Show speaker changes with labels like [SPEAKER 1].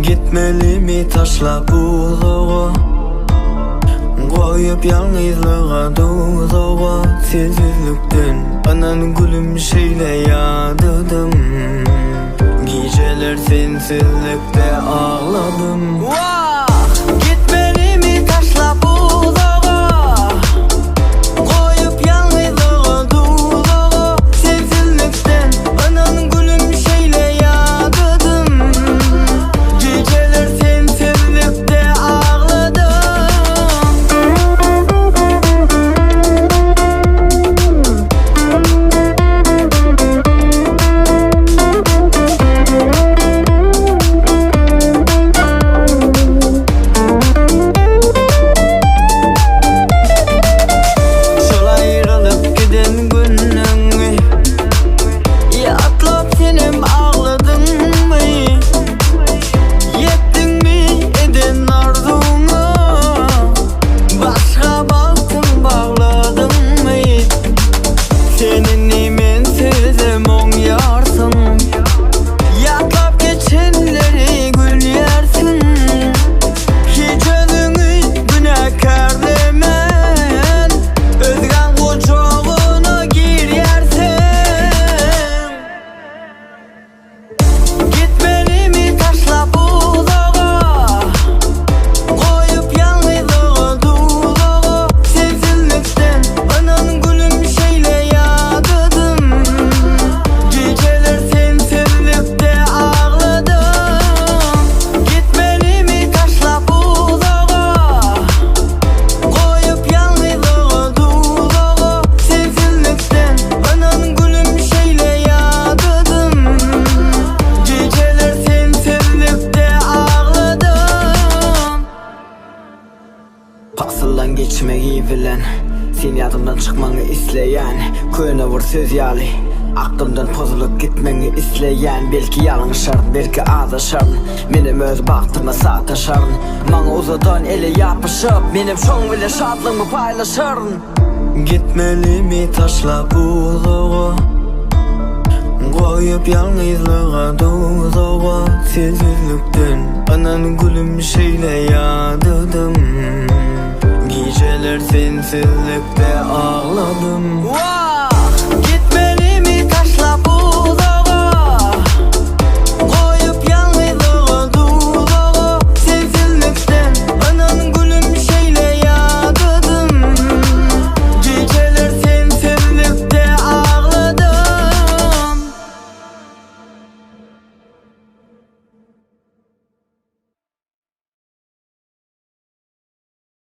[SPEAKER 1] Gitmeli mi taşla buluğu, koyup yalnızlığa doluğu. Sessizlikten anan gülüm şeyle yadıdım. Geceler sensizlikte ağladım. Gitmeli mi taşla buluğu, koyup yalnızlığa doluğu. Sensizlikten anan gülüm şeyle yadıdım. Geceler sensizlikte ağladım. Şol ayrılıp giden gününgü yatlap senem ağladın mı? Yettin mi eden arzuna? Başka baktın bağladın mı? Senin men sözüm on yarsın. Yatlap geçenleri gül yersin. Hiç önünü günahkar demen. Özgen kucağına gir yersin. Gitmeli mi taşla buluğa, koyup yalnızlığa doluğu. Sensizlikten anan gülüm şeyle yadıdım. Geceler sensizlikte ağladım. Gitmeli mi taşla buluğa, koyup yalnızlığa doluğu. Sensizlikten anan gülüm şeyle yadıdım. Geceler sensizlikte ağladım. Pasıldan geçmeyi bilen, sen yadımdan çıkmanı isleyen, köyüne vur söz yali. Aklımdan pozulup gitmeni isleyen, belki yalan şart, belki ağza şart. Benim öz baktıma sataşarın, bana uzadan ele yapışıp, benim şoň bile şadlığımı paylaşarın. Gitmeli mi taşla buluğu, koyup yalnızlığa doluğu. Sessizlikten anan gülüm şeyle yadıdım. Geceler sensizlikte ağladım.